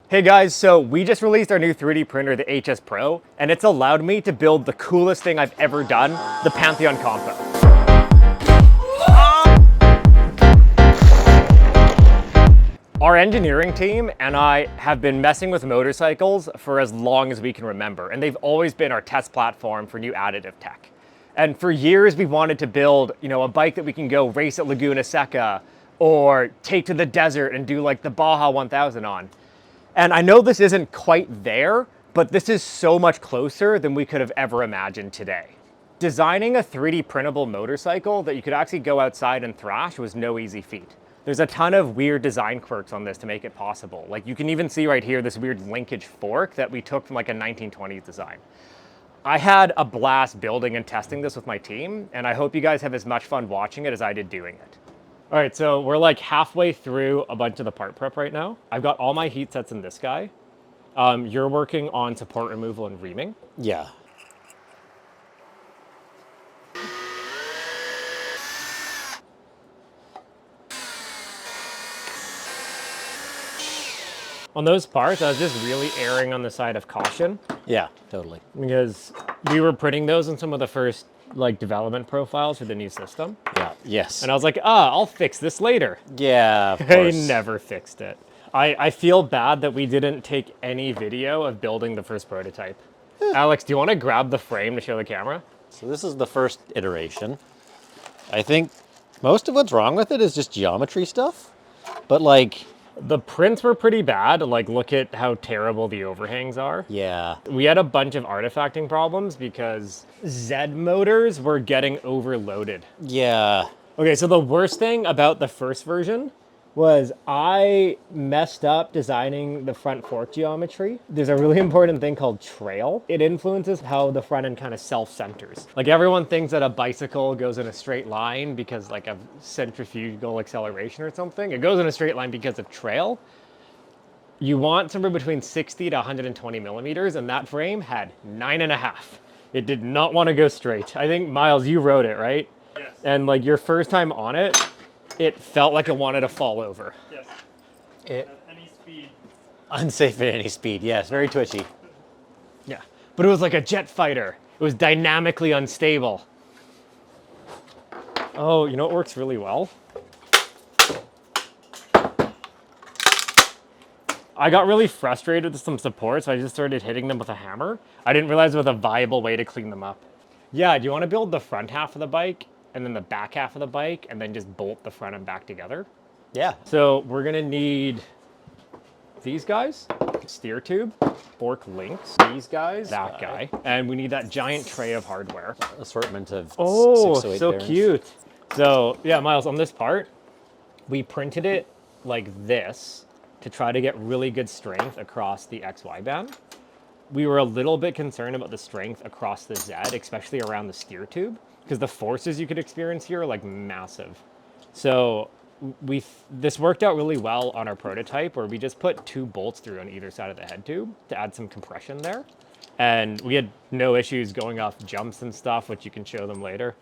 Hey guys, so we just released our new 3D printer, the HS-Pro, and it's allowed me to build the coolest thing I've ever done, the Pantheon Compo. Our engineering team and I have been messing with motorcycles for as long as we can remember, and they've always been our test platform for new additive tech. And for years we wanted to build, a bike that we can go race at Laguna Seca or take to the desert and do like the Baja 1000 on. And I know this isn't quite there, but this is so much closer than we could have ever imagined today. Designing a 3D printable motorcycle that you could actually go outside and thrash was no easy feat. There's a ton of weird design quirks on this to make it possible. Like you can even see right here this weird linkage fork that we took from like a 1920s design. I had a blast building and testing this with my team, and I hope you guys have as much fun watching it as I did doing it. All right, so we're like halfway through a bunch of the part prep right now. I've got all my heat sets in this guy. You're working on support removal and reaming. Yeah. On those parts, I was just really erring on the side of caution. Yeah, totally. Because we were printing those in some of the first development profiles for the new system. Yeah, yes. And I was like, I'll fix this later. Yeah, of I course. never fixed it. I feel bad that we didn't take any video of building the first prototype. Alex, do you want to grab the frame to show the camera? So this is the first iteration. I think most of what's wrong with it is just geometry stuff. But like... The prints were pretty bad. Like, look at how terrible the overhangs are. Yeah. We had a bunch of artifacting problems because Z motors were getting overloaded. Yeah. Okay, so the worst thing about the first version was I messed up designing the front fork geometry. There's a really important thing called trail. It influences how the front end kind of self-centers. Like everyone thinks that a bicycle goes in a straight line because like of centrifugal acceleration or something. It goes in a straight line because of trail. You want somewhere between 60 to 120 millimeters, and that frame had 9.5. It did not want to go straight. I think, Miles, you rode it, right? Yes. And like your first time on it, it felt like it wanted to fall over. Yes. It, At any speed. unsafe at any speed. Yes, very twitchy. Yeah, but it was like a jet fighter. It was dynamically unstable. Oh, you know what works really well? I got really frustrated with some support, so I just started hitting them with a hammer. I didn't realize it was a viable way to clean them up. Yeah, do you want to build the front half of the bike and then the back half of the bike and then just bolt the front and back together? Yeah. So we're gonna need these guys, steer tube, fork links, these guys, that guy, and we need that giant tray of hardware. Assortment of Oh, 6 to 8 so bearings. cute. So yeah, Miles, on this part, we printed it like this to try to get really good strength across the XY band. We were a little bit concerned about the strength across the Z, especially around the steer tube, because the forces you could experience here are like massive. So this worked out really well on our prototype where we just put 2 bolts through on either side of the head tube to add some compression there. And we had no issues going off jumps and stuff, which you can show them later.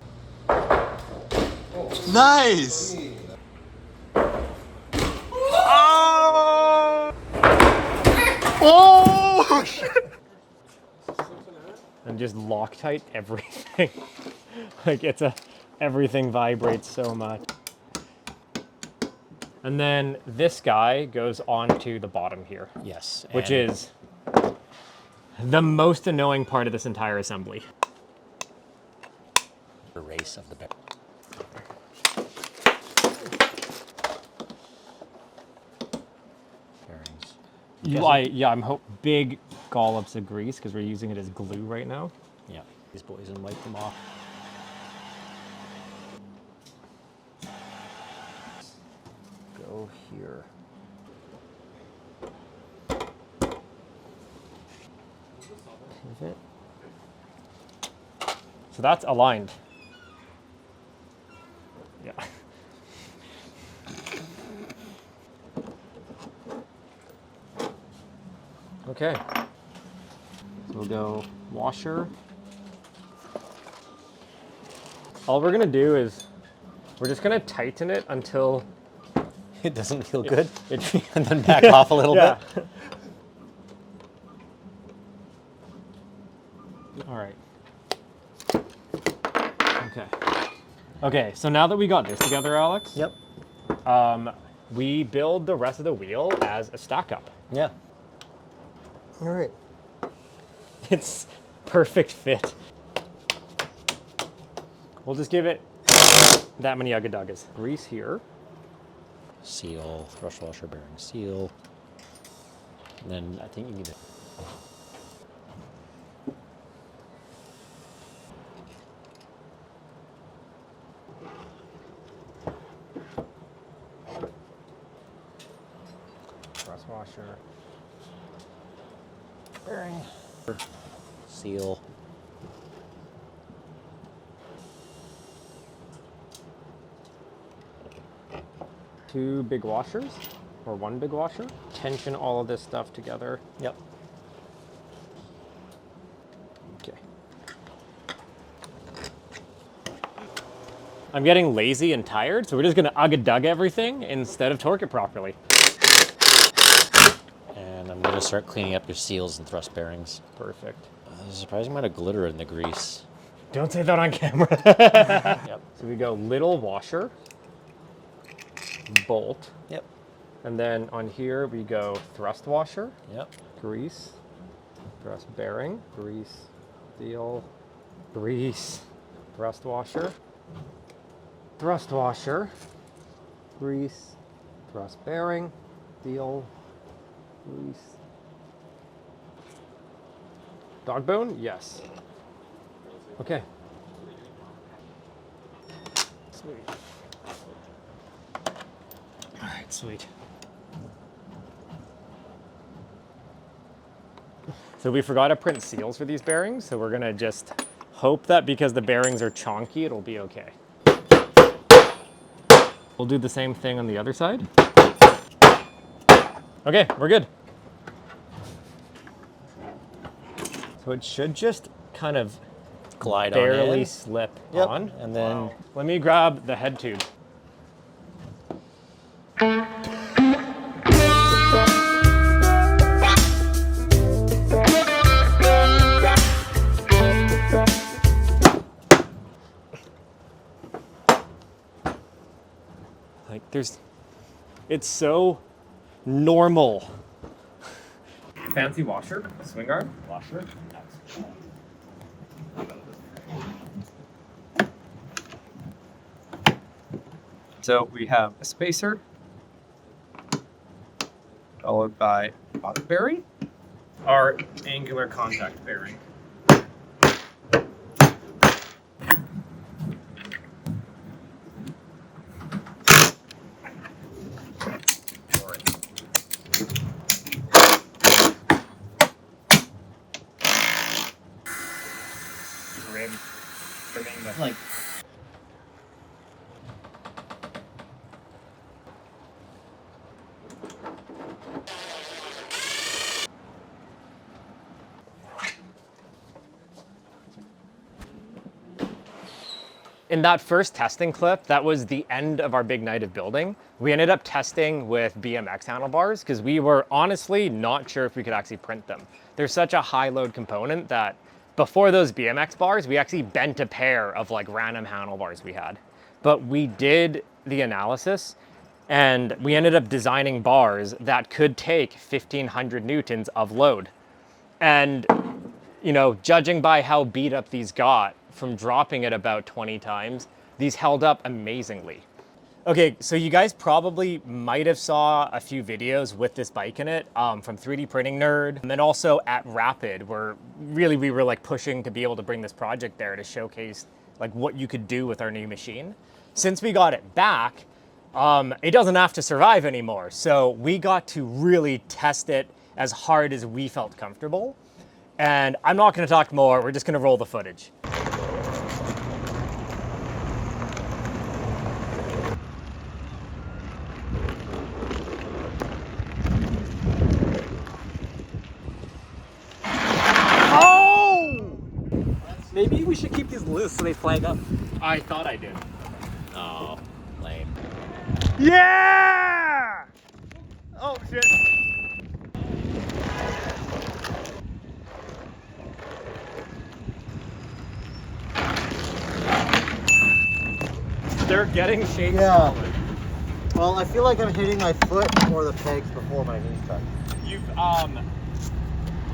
Nice! Oh! And just Loctite everything. Like everything vibrates so much. And then this guy goes onto the bottom here. Yes. Which is the most annoying part of this entire assembly. the race of the bear. I'm big gollops of grease because we're using it as glue right now. Yeah, these boys and wipe them off. Go here. Pivot. So that's aligned. Yeah. Okay. So we'll go washer. All we're gonna do is we're just gonna tighten it until It doesn't feel good. it And then back off a little yeah. bit. All right. Okay. Okay, so now that we got this together, Alex. Yep. We build the rest of the wheel as a stack up. Yeah. All right. It's perfect fit. We'll just give it that many ugga-duggas. Grease here. Seal, thrush washer bearing seal. And then I think you need it. Thrust washer. Bearing. Seal. Two big washers, or one big washer. Tension all of this stuff together. Yep. Okay. I'm getting lazy and tired, so we're just gonna ugga-dug everything instead of torque it properly. And I'm gonna start cleaning up your seals and thrust bearings. Perfect. There's a surprising amount of glitter in the grease. Don't say that on camera. Yep. So we go little washer, bolt, Yep. and then on here we go thrust washer, Yep. grease, thrust bearing, grease, seal, grease, thrust washer, grease, thrust bearing, seal, grease. Dog bone? Yes. Okay. Sweet. All right, sweet. So we forgot to print seals for these bearings, so we're gonna just hope that because the bearings are chonky, it'll be okay. We'll do the same thing on the other side. Okay, we're good. So it should just kind of Glide barely on in. slip Yep. on. And then Let me grab the head tube. Like it's so normal. Fancy washer, swing arm, washer. So we have a spacer, followed by bottom bearing, our angular contact bearing. like In that first testing clip, that was the end of our big night of building. We ended up testing with BMX handlebars because we were honestly not sure if we could actually print them. They're such a high load component that before those BMX bars, we actually bent a pair of like random handlebars we had. But we did the analysis and we ended up designing bars that could take 1,500 newtons of load. And, you know, judging by how beat up these got from dropping it about 20 times, these held up amazingly. Okay, so you guys probably might have saw a few videos with this bike in it from 3D Printing Nerd, and then also at Rapid, where really we were like pushing to be able to bring this project there to showcase like what you could do with our new machine. Since we got it back, it doesn't have to survive anymore. So we got to really test it as hard as we felt comfortable. And I'm not gonna talk more, we're just gonna roll the footage. Maybe we should keep these loose so they flag up. I thought I did. oh, lame. Yeah! Oh shit. they're getting shaped Yeah. solid. Well, I feel like I'm hitting my foot or the pegs before my knees touch. You've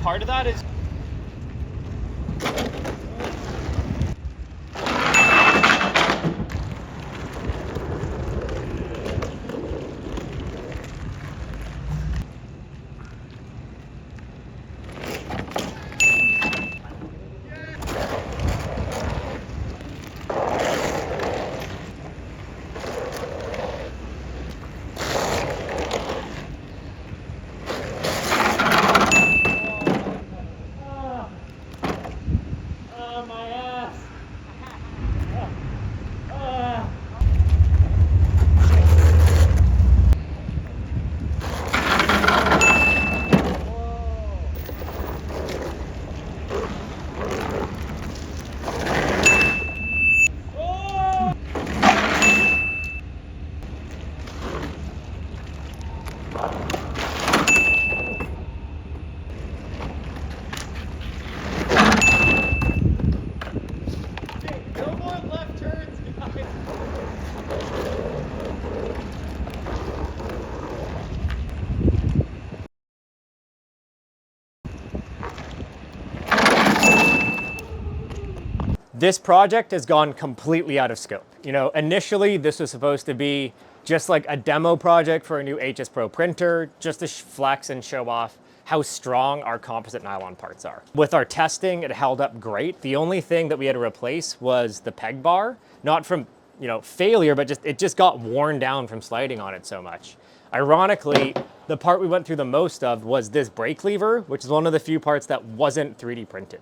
part of that is no more left turns, guys. This project has gone completely out of scope. You know, initially this was supposed to be just like a demo project for a new HS-Pro printer, just to flex and show off how strong our composite nylon parts are. With our testing, it held up great. The only thing that we had to replace was the peg bar, not from, you know, failure, but it just got worn down from sliding on it so much. Ironically, the part we went through the most of was this brake lever, which is one of the few parts that wasn't 3D printed.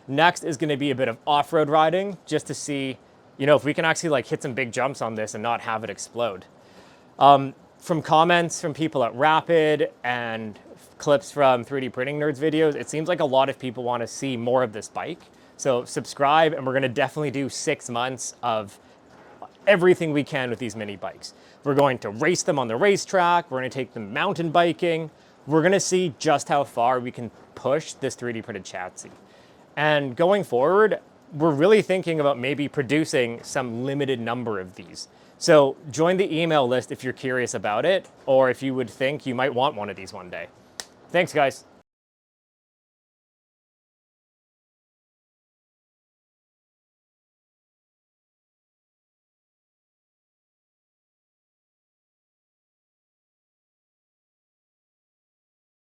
Next is going to be a bit of off-road riding, just to see, you know, if we can actually like hit some big jumps on this and not have it explode. From comments from people at Rapid and clips from 3D Printing Nerds videos, it seems like a lot of people want to see more of this bike. So subscribe, and we're going to definitely do 6 months of everything we can with these mini bikes. We're going to race them on the racetrack. We're going to take them mountain biking. We're going to see just how far we can push this 3D printed chassis. And going forward, we're really thinking about maybe producing some limited number of these. So join the email list if you're curious about it, or if you would think you might want one of these one day. Thanks, guys.